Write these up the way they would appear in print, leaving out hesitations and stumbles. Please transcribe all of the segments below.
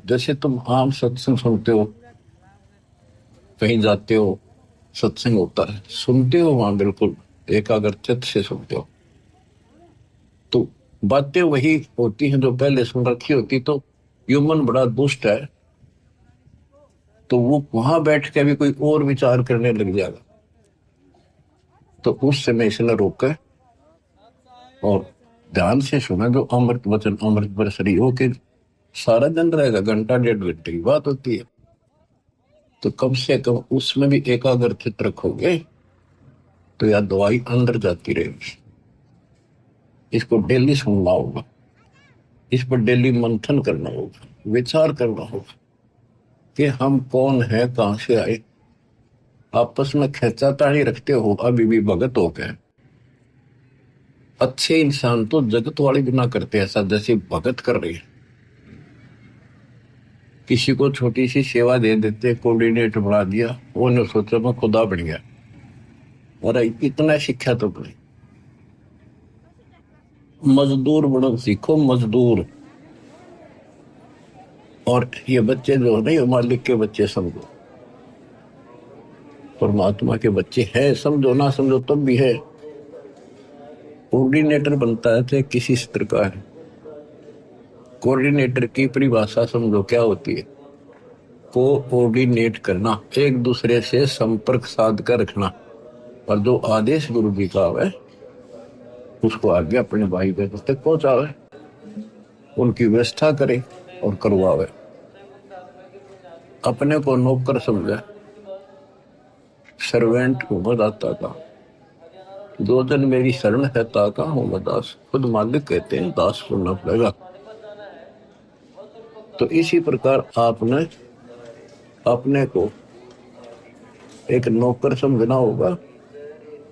जैसे तुम आम सत्संग सुनते हो, कहीं जाते हो, सत्संग होता है, सुनते हो वहां बिल्कुल एकाग्रचित्त से सुनते हो, तो बातें वही होती हैं जो पहले सुन रखी होती। तो ह्यूमन बड़ा दुष्ट है, तो वो वहां बैठ के भी कोई और विचार करने लग जाएगा। तो उस समय इसने रोका और ध्यान से सुना जो अमृत वचन अमृत बरसरी हो के सारा दिन रहेगा, घंटा डेढ़ घंटे की बात होती है। तो कम से कम उसमें भी एकाग्रचित रखोगे तो यार दवाई अंदर जाती रहेगी। इसको डेली सुनना होगा, इस पर डेली मंथन करना होगा, विचार करना होगा कि हम कौन है, कहां से आए। आपस में खेचातानी रखते हो अभी भी भगत हो गए। अच्छे इंसान तो जगत वाले भी ना करते ऐसा जैसे भगत कर रहे हैं। किसी को छोटी सी सेवा दे देते, कोऑर्डिनेटर बना दिया, वो ने सोचा मैं खुदा बन गया। और इतना शिक्षा तो नहीं, मजदूर बनो सीखो, मजदूर। और ये बच्चे जो नहीं मालिक के बच्चे समझो, परमात्मा के बच्चे हैं, समझो ना समझो तब भी है। कोऑर्डिनेटर बनता है तो किसी स्तर का है। कोऑर्डिनेटर की परिभाषा समझो क्या होती है। कोऑर्डिनेट करना, एक दूसरे से संपर्क साध कर रखना, और जो आदेश गुरु जी का है उसको आगे अपने भाई बहन तक पहुंचावे, उनकी व्यवस्था करे और करवावे। अपने को नौकर समझे, सर्वेंट को बदाता का। दो जन मेरी शरण है ताका हूं मैं दास, खुद मालिक कहते हैं दास को न पड़ेगा। तो इसी प्रकार आपने अपने को एक नौकर समझना होगा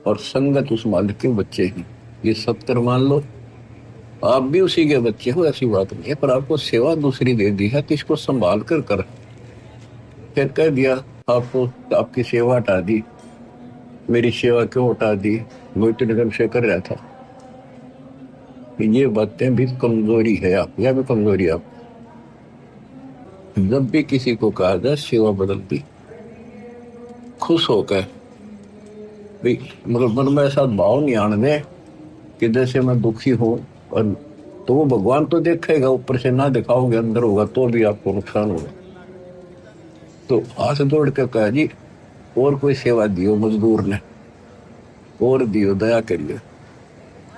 और संगत उस मालिक के बच्चे ही। ये सत्कर मान लो, आप भी उसी के बच्चे हो, ऐसी बात नहीं है, पर आपको सेवा दूसरी दे दी है तो इसको संभाल कर फिर कह दिया आपको आपकी सेवा हटा दी। मेरी सेवा क्यों हटा दी, वो इतने दिन से कर रहा था। ये बातें भी कमजोरी है आप, या भी कमजोरी आप। जब भी किसी को कहा जाए सेवा बदलती, खुश होकर भाई, मगर मन में ऐसा भाव नहीं आने दे कि जैसे मैं दुखी हूं। और तो वो भगवान तो देखेगा, ऊपर से ना दिखाओगे अंदर होगा तो भी आपको नुकसान होगा। तो हाथ जोड़ के कहा जी और कोई सेवा दियो मजदूर ने, और दियो, दया करिए,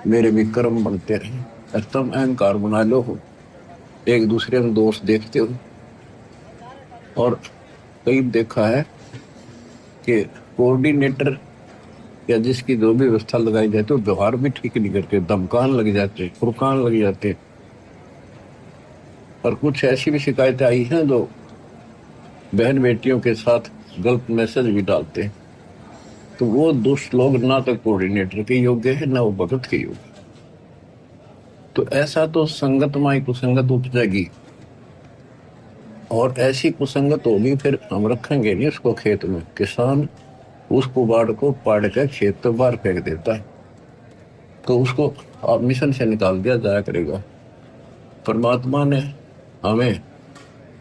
मेरे भी कर्म बनते रहे। तुम अहंकार बना लो हो, एक दूसरे में दोष देखते हो। और कई देखा है कि कोऑर्डिनेटर या जिसकी जो भी व्यवस्था लगाई जाती है व्यवहार भी ठीक नहीं करते, धमकान लग जाते, फुरकान लग जाते। और कुछ ऐसी भी शिकायतें आई हैं जो बहन बेटियों के साथ गलत मैसेज भी डालते हैं। तो वो दुष्ट लोग ना तो कोऑर्डिनेटर के योग्य है ना वो भगत के योग्य। तो ऐसा तो संगत माई कुसंगत उपजेगी, और ऐसी कुसंगत होगी फिर हम रखेंगे नहीं उसको खेत में। किसान उस कुबाड़ को पाड़ कर खेत तो बाहर फेंक देता है, तो उसको आप मिशन से निकाल दिया जाया करेगा। परमात्मा ने हमें,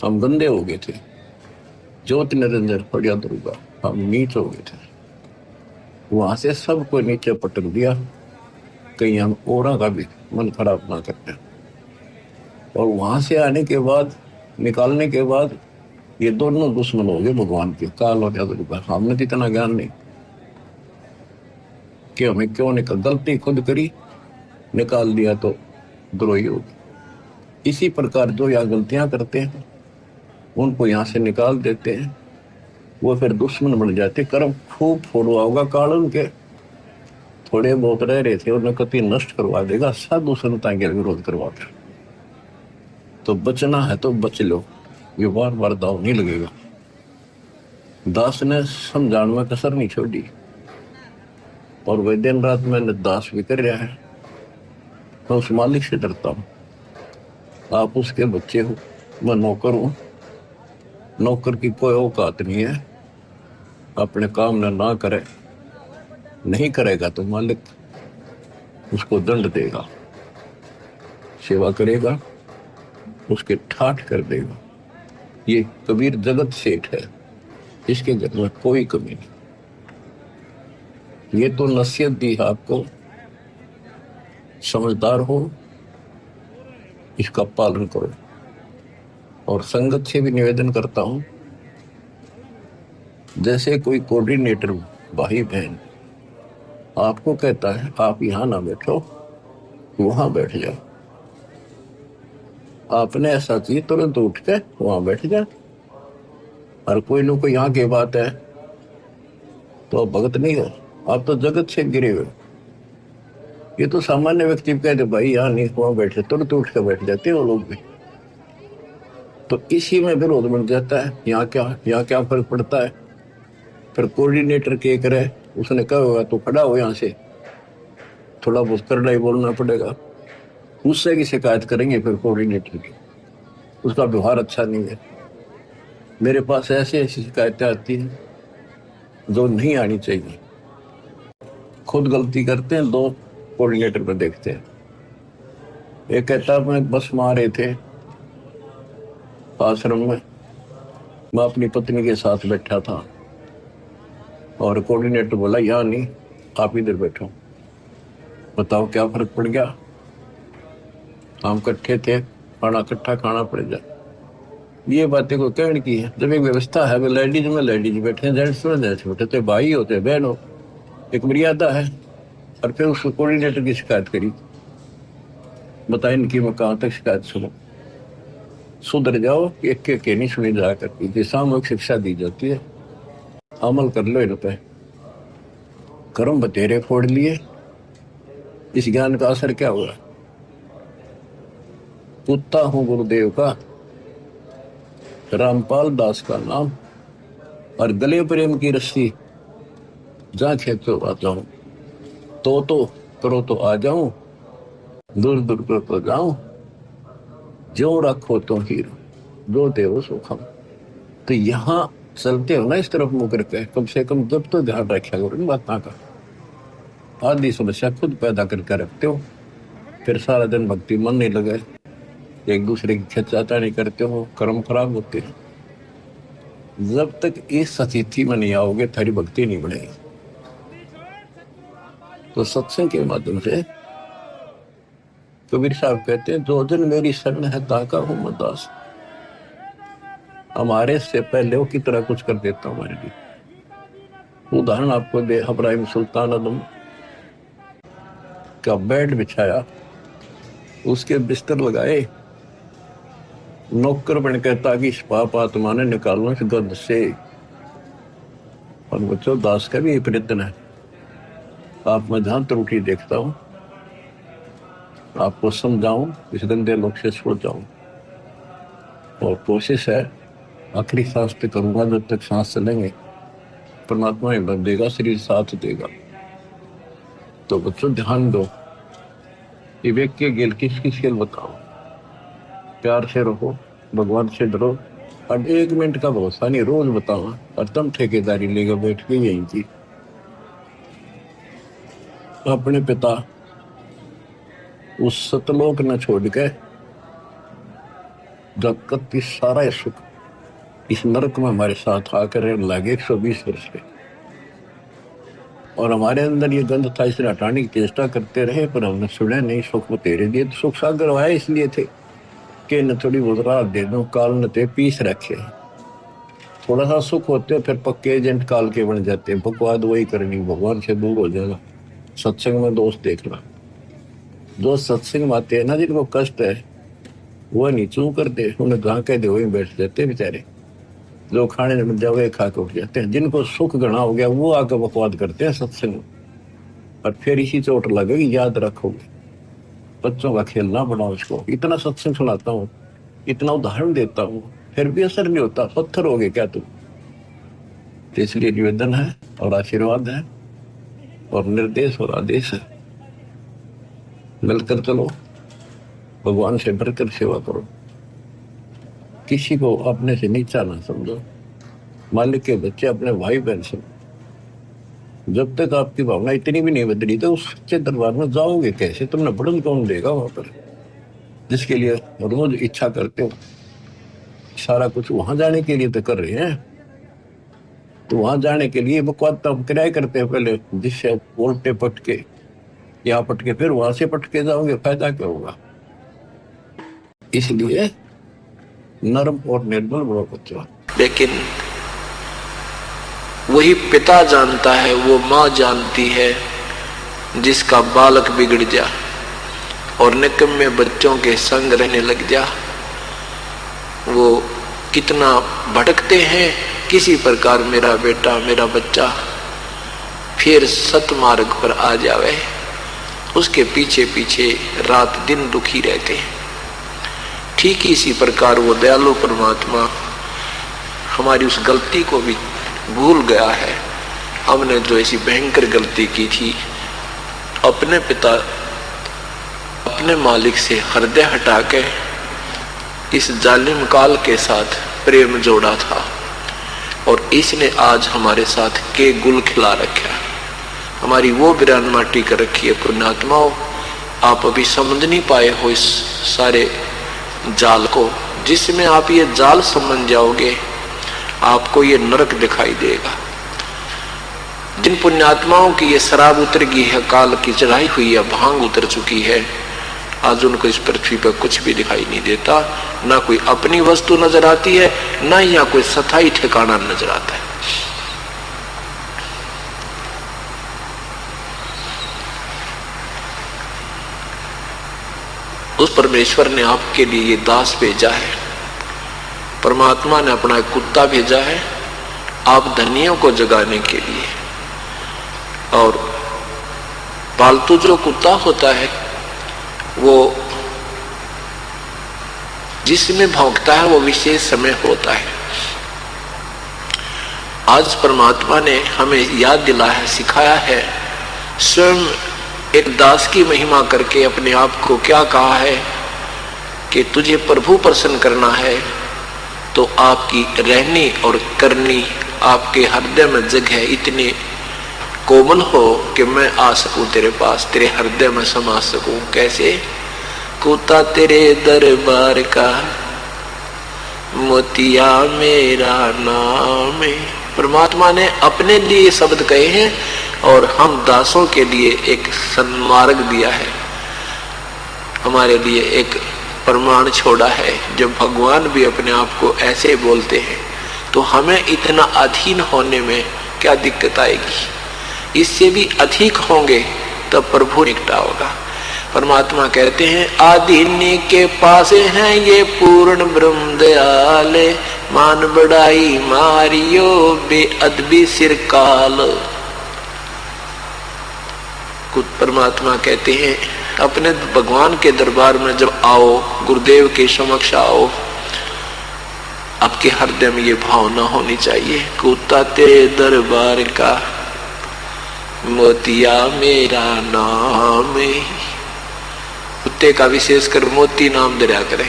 हम गंदे हो गए थे, ज्योति निरंजन पड़िया दुर्गा, हम नीच हो गए थे, वहां से सबको नीचे पटक दिया। कहीं हम औरा का भी मन खराब ना करते। और वहां से आने के बाद, निकालने के बाद, ये दोनों दुश्मन हो गए भगवान के, काल और दुर्गा। हमने तो इतना ज्ञान नहीं कि हमें क्यों निकल, गलती खुद करी, निकाल दिया तो द्रोही होगी। इसी प्रकार जो यहाँ गलतियां करते हैं उनको यहाँ से निकाल देते हैं, वो फिर दुश्मन बन जाते। कर्म खूब फोड़वा होगा काल उनके, थोड़े बहुत रह रहे थे उन्हें कति नष्ट करवा देगा, साधु संतां के विरोध करवा कर। तो बचना है तो बच लो, ये बार बार दाव नहीं लगेगा। दास ने समझाने में कसर नहीं छोड़ी, और वह दिन रात मैंने दास भी कर रहा है। मैं उस मालिक से डरता हूं, आप उसके बच्चे हो, मैं नौकर हूं। नौकर की कोई औकात नहीं है, अपने काम ना करे, नहीं करेगा तो मालिक उसको दंड देगा, सेवा करेगा उसके ठाठ कर देगा। ये कबीर जगत सेठ है, इसके घर में कोई कमी नहीं। ये तो नसीहत दी है आपको, समझदार हो, इसका पालन करो। और संगत से भी निवेदन करता हूं, जैसे कोई कोऑर्डिनेटर भाई बहन आपको कहता है आप यहां ना बैठो, वहां बैठ जाओ, आपने ऐसा चाहिए तुरंत उठ के वहां बैठ जाए। और कोई न कोई यहाँ की बात है तो आप भगत नहीं हो, आप तो जगत से गिरे हुए। ये तो सामान्य व्यक्ति कहते भाई यहाँ नहीं, वहां बैठे, तुरंत उठ के बैठ जाते हैं वो लोग भी। तो इसी में विरोध बन जाता है। यहाँ क्या फर्क पड़ता है? फिर कोऑर्डिनेटर के करे, उसने कहा होगा तो खड़ा हो यहाँ से, थोड़ा बहुत करड़ा ही बोलना पड़ेगा, उससे की शिकायत करेंगे फिर कोऑर्डिनेटर की, उसका व्यवहार अच्छा नहीं है। मेरे पास ऐसी ऐसी शिकायतें आती हैं जो नहीं आनी चाहिए। खुद गलती करते हैं, दो कोऑर्डिनेटर पर देखते हैं। एक कहता है मैं बस में आ रहे थे आश्रम में, मैं अपनी पत्नी के साथ बैठा था और कोऑर्डिनेटर बोला यहाँ नहीं, आप इधर बैठो। बताओ क्या फर्क पड़ गया? हम इकट्ठे थे, खाना इकट्ठा खाना पड़ जाए। ये बातें को कहने की है। जब एक व्यवस्था है, लेडीज में लेडीज बैठे, जेंट्स में जेंट्स बैठे, तो भाई होते बहन हो, एक मर्यादा है। और फिर उस कोऑर्डिनेटर की शिकायत करी, बताए इनकी मैं कहाँ तक शिकायत सुनो? सुधर जाओ, एक के नहीं सुनी जा करती, सामूहिक शिक्षा दी जाती है, अमल कर लो इन पे। कर्म बतेरे फोड़ लिए, इस ज्ञान का असर क्या हुआ? कुत्ता हूं गुरुदेव का, रामपाल दास का नाम, और गले प्रेम की रस्सी, जहां खेतो आ जाऊं, तो करो तो आ जाऊं, दूर दूर कर तो जाऊं, जो रखो तो हीरो, जो देव सुखम। तो यहाँ चलते हो ना इस तरफ मुंह करके, कम से कम जब तो ध्यान रखा करो इन बातों का। आधी समस्या खुद पैदा करके रखते हो, फिर सारा दिन भक्ति मन नहीं लगे, एक दूसरे की खिंचाता नहीं करते हो, कर्म खराब होते हैं। जब तक इस स्थिति में नहीं आओगे थारी भक्ति नहीं बढ़ेगी। तो सत्संग के माध्यम से कबीर साहब कहते हैं, जो जन मेरी शरण है ताका हूं मैं दास। हमारे से पहले वो की तरह कुछ कर देता हमारे लिए। उदाहरण आपको दे, इब्राहिम सुल्तान आदम का बेड बिछाया, उसके बिस्तर लगाए, नौकर बन कहता कि इस पाप आत्मा ने निकालो इस गंध से। और बच्चों, दास का भी ये प्रयत्न है। आप मैं जहां त्रुटि देखता हूं आपको समझाऊं, इस गंदे लोग से छुड़ जाऊं। और कोशिश है आखिरी सांस पे करूंगा, जब तक सांस चलेंगे परमात्मा हिम्मत देगा, शरीर साथ देगा। तो बच्चों ध्यान दो, विवेक के गेल किस किस खेल बताओ, प्यार से रहो, भगवान से डरो, और 1 मिनट का भरोसा नहीं, रोज बताओ। और तुम ठेकेदारी लेकर बैठ के यहीं की अपने पिता उस सतलोक न छोड़ के, जब तक सारा सुख इस नरक में हमारे साथ आकर लगे 120 वर्ष के, और हमारे अंदर ये गंध था, इसे हटाने की चेष्टा करते रहे, पर हमने सुने नहीं। सुख में तेरे दिए, तो सुख सागर आए इसलिए थे कि न थोड़ी बहुत रात दे दो, काल न ते पीस रखे। थोड़ा सा सुख होते फिर पक्के एजेंट काल के बन जाते हैं, बकवाद वही करनी, भगवान से दूर हो जाएगा। सत्संग में दोस्त देखना, जो सत्संग में आते हैं ना, जिनको कष्ट है वो नहीं चू करते, उन्हें जहाँ कह दे वही बैठ जाते बेचारे। जो खाने में मिल जाए खा के उठ जाते हैं। जिनको सुख गणा हो गया वो आकर बकवाद करते हैं सत्संग में, और फिर इसी चोट लगेगी, याद रखोगे। बच्चों का खेल ना बनाओ इसको। इतना सत्संग सुनाता हूँ, इतना उदाहरण देता हूँ, फिर भी असर नहीं होता, पत्थर हो गए क्या तुम? तो इसलिए निवेदन है और आशीर्वाद है और निर्देश और आदेश है, मिलकर चलो, भगवान से बढ़कर सेवा करो, किसी को अपने से नीचा ना समझो, मालिक के बच्चे अपने भाई बहन समझो। जब तक आपकी भावना इतनी भी नहीं बदली तो उस सच्चे दरबार में जाओगे कैसे? तुमने बढ़न कौन देगा वहां पर, जिसके लिए रोज इच्छा करते हो सारा कुछ वहां जाने के लिए तो कर रहे हैं। तो वहां जाने के लिए बकवाद तो हम किराए करते हैं पहले, जिससे उल्टे पटके यहाँ पटके फिर वहां से पटके जाओगे, फायदा क्या होगा। इसलिए नरम और निर्बल बड़ो बच्चा। लेकिन वही पिता जानता है, वो माँ जानती है, जिसका बालक बिगड़ जा और निकम्मे बच्चों के संग रहने लग जा, वो कितना भटकते हैं। किसी प्रकार मेरा बेटा, मेरा बच्चा फिर सतमार्ग पर आ जावे, उसके पीछे पीछे रात दिन दुखी रहते हैं। ठीक इसी प्रकार वो दयालु परमात्मा हमारी उस गलती को भी भूल गया है। हमने जो ऐसी भयंकर गलती की थी, अपने पिता, अपने मालिक से हृदय हटा के इस जालिम काल के साथ प्रेम जोड़ा था, और इसने आज हमारे साथ के गुल खिला रखा, हमारी वो बिरान माटी कर रखी है। पुण्यात्माओं, आप अभी समझ नहीं पाए हो इस सारे जाल को। जिसमें आप ये जाल समझ जाओगे, आपको ये नरक दिखाई देगा। जिन पुण्यात्माओं की ये शराब उतर गई है, काल की चढ़ाई हुई है, भांग उतर चुकी है, आज उनको इस पृथ्वी पर कुछ भी दिखाई नहीं देता। ना कोई अपनी वस्तु नजर आती है, ना यहाँ कोई स्थायी ठिकाना नजर आता है। उस परमेश्वर ने आपके लिए ये दास भेजा है, परमात्मा ने अपना एक कुत्ता भेजा है आप धनियों को जगाने के लिए। और पालतू जो कुत्ता होता है, वो जिसमें भौंकता है वो विशेष समय होता है। आज परमात्मा ने हमें याद दिलाया है, सिखाया है, स्वयं एक दास की महिमा करके अपने आप को क्या कहा है कि तुझे प्रभु प्रसन्न करना है तो आपकी रहनी और करनी, आपके हृदय में जगह इतनी कोमल हो कि मैं आ सकूं तेरे पास, तेरे हृदय में समा सकूं। कैसे? कुत्ता तेरे दरबार का, मोतिया मेरा नाम है। परमात्मा ने अपने लिए शब्द कहे हैं और हम दासों के लिए एक सन्मार्ग दिया है, हमारे लिए एक प्रमाण छोड़ा है। जब भगवान भी अपने आप को ऐसे बोलते हैं तो हमें इतना अधीन होने में क्या दिक्कत आएगी? इससे भी अधिक होंगे तब प्रभु निकटा होगा। परमात्मा कहते हैं, आदि के पास हैं ये पूर्ण ब्रह्म दयाले, मान बढ़ाई मारियो बेअदबी सिर काल। कुछ परमात्मा कहते हैं, अपने भगवान के दरबार में जब आओ, गुरुदेव के समक्ष आओ, आपके हृदय में ये भावना होनी चाहिए, कुत्ता तेरे दरबार का, मोतिया मेरा नाम है। कुत्ते का विशेषकर मोती नाम दरिया करे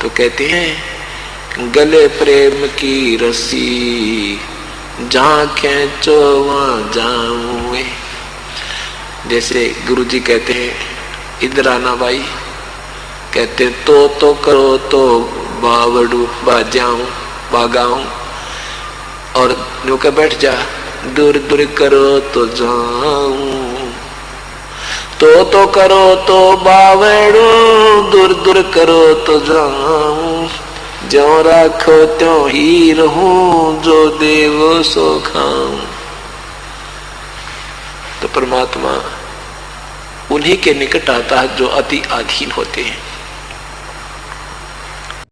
तो कहते हैं, गले प्रेम की रस्सी जहां खींचो वहां जाऊं। जैसे गुरुजी कहते हैं, इधर आना भाई, कहते तो करो तो बावड़ू बाजाऊं बागाऊं, और जो के बैठ जा, दूर दूर करो तो जाऊं। तो करो तो बावड़ू, दूर दूर करो तो जाऊं। जो राखो त्यों ही रहूं, जो देवो सो खाऊं। तो परमात्मा उन्हीं के निकट आता है जो अति अधीन होते हैं।